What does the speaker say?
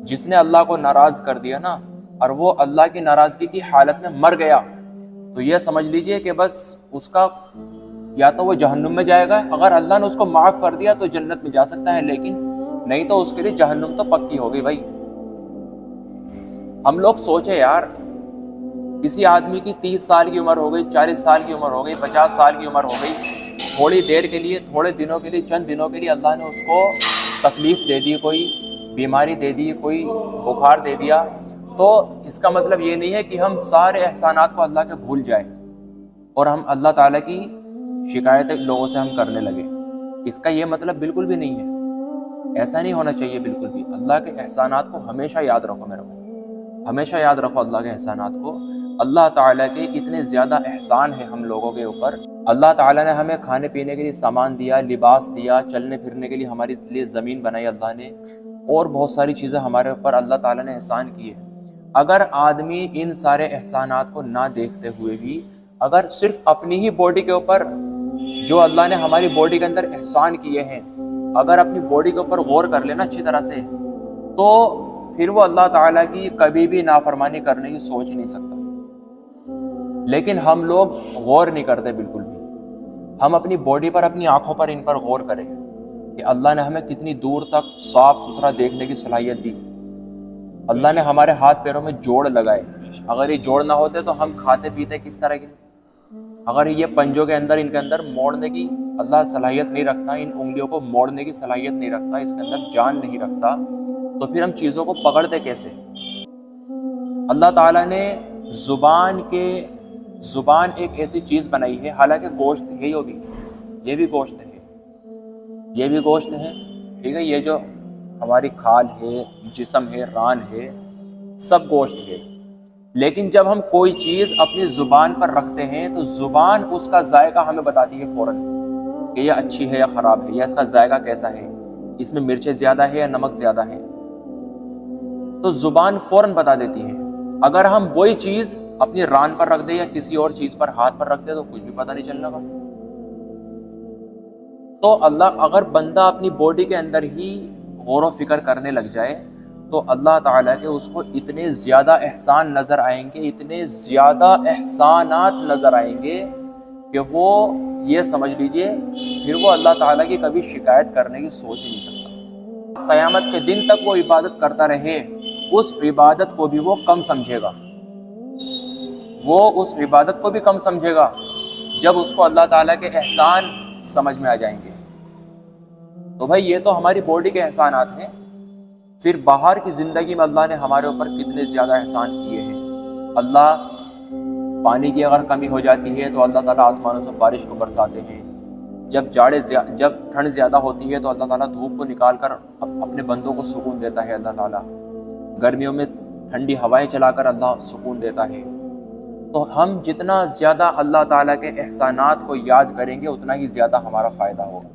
جس نے اللہ کو ناراض کر دیا نا اور وہ اللہ کی ناراضگی کی حالت میں مر گیا تو یہ سمجھ لیجئے کہ بس اس کا یا تو وہ جہنم میں جائے گا، اگر اللہ نے اس کو معاف کر دیا تو جنت میں جا سکتا ہے، لیکن نہیں تو اس کے لیے جہنم تو پکی ہو گئی بھائی۔ ہم لوگ سوچے یار، کسی آدمی کی 30 سال کی عمر ہو گئی، 40 سال کی عمر ہو گئی، 50 سال کی عمر ہو گئی، تھوڑی دیر کے لیے، تھوڑے دنوں کے لیے، چند دنوں کے لیے اللہ نے اس کو تکلیف دے دی، کوئی بیماری دے دی، کوئی بخار دے دیا، تو اس کا مطلب یہ نہیں ہے کہ ہم سارے احسانات کو اللہ کے بھول جائیں اور ہم اللہ تعالیٰ کی شکایتیں لوگوں سے ہم کرنے لگے۔ اس کا یہ مطلب بالکل بھی نہیں ہے، ایسا نہیں ہونا چاہیے بالکل بھی۔ اللہ کے احسانات کو ہمیشہ یاد رکھو میرے کو، ہمیشہ یاد رکھو اللہ کے احسانات کو۔ اللہ تعالیٰ کے اتنے زیادہ احسان ہیں ہم لوگوں کے اوپر۔ اللہ تعالیٰ نے ہمیں کھانے پینے کے لیے سامان دیا، لباس دیا، چلنے پھرنے کے لیے ہمارے لیے زمین بنائی اللہ نے، اور بہت ساری چیزیں ہمارے اوپر اللہ تعالیٰ نے احسان کیے۔ اگر آدمی ان سارے احسانات کو نہ دیکھتے ہوئے بھی اگر صرف اپنی ہی باڈی کے اوپر، جو اللہ نے ہماری باڈی کے اندر احسان کیے ہیں، اگر اپنی باڈی کے اوپر غور کر لینا اچھی طرح سے، تو پھر وہ اللہ تعالیٰ کی کبھی بھی نافرمانی کرنے کی سوچ نہیں سکتا۔ لیکن ہم لوگ غور نہیں کرتے بالکل بھی۔ ہم اپنی باڈی پر، اپنی آنکھوں پر، ان پر غور کریں کہ اللہ نے ہمیں کتنی دور تک صاف ستھرا دیکھنے کی صلاحیت دی۔ اللہ نے ہمارے ہاتھ پیروں میں جوڑ لگائے، اگر یہ جوڑ نہ ہوتے تو ہم کھاتے پیتے کس طرح کی؟ اگر یہ پنجوں کے اندر، ان کے اندر موڑنے کی اللہ صلاحیت نہیں رکھتا، ان انگلیوں کو موڑنے کی صلاحیت نہیں رکھتا، اس کے اندر جان نہیں رکھتا، تو پھر ہم چیزوں کو پکڑتے کیسے؟ اللہ تعالیٰ نے زبان ایک ایسی چیز بنائی ہے، حالانکہ گوشت ہے، یہ بھی گوشت ہے، یہ بھی گوشت ہے، ٹھیک ہے، یہ جو ہماری کھال ہے، جسم ہے، ران ہے، سب گوشت ہے۔ لیکن جب ہم کوئی چیز اپنی زبان پر رکھتے ہیں تو زبان اس کا ذائقہ ہمیں بتاتی ہے فوراً کہ یہ اچھی ہے یا خراب ہے، یا اس کا ذائقہ کیسا ہے، اس میں مرچیں زیادہ ہے یا نمک زیادہ ہے، تو زبان فوراً بتا دیتی ہے۔ اگر ہم وہی چیز اپنی ران پر رکھ دیں یا کسی اور چیز پر ہاتھ پر رکھ دیں تو کچھ بھی پتہ نہیں چلنے گا۔ تو اللہ، اگر بندہ اپنی باڈی کے اندر ہی غور و فکر کرنے لگ جائے تو اللہ تعالیٰ کے اس کو اتنے زیادہ احسان نظر آئیں گے، اتنے زیادہ احسانات نظر آئیں گے کہ وہ یہ سمجھ لیجئے پھر وہ اللہ تعالیٰ کی کبھی شکایت کرنے کی سوچ ہی نہیں سکتا۔ قیامت کے دن تک وہ عبادت کرتا رہے، اس عبادت کو بھی وہ کم سمجھے گا، وہ اس عبادت کو بھی کم سمجھے گا جب اس کو اللہ تعالیٰ کے احسان سمجھ میں آ جائیں گے۔ تو بھائی یہ تو ہماری باڈی کے احسانات ہیں، پھر باہر کی زندگی میں اللہ نے ہمارے اوپر کتنے زیادہ احسان کیے ہیں۔ اللہ پانی کی اگر کمی ہو جاتی ہے تو اللہ تعالیٰ آسمانوں سے بارش کو برساتے ہیں، جب ٹھنڈ زیادہ ہوتی ہے تو اللہ تعالیٰ دھوپ کو نکال کر اپنے بندوں کو سکون دیتا ہے۔ اللہ تعالیٰ گرمیوں میں ٹھنڈی ہوائیں چلا کر اللہ سکون دیتا ہے۔ تو ہم جتنا زیادہ اللہ تعالیٰ کے احسانات کو یاد کریں گے اتنا ہی زیادہ ہمارا فائدہ ہوگا۔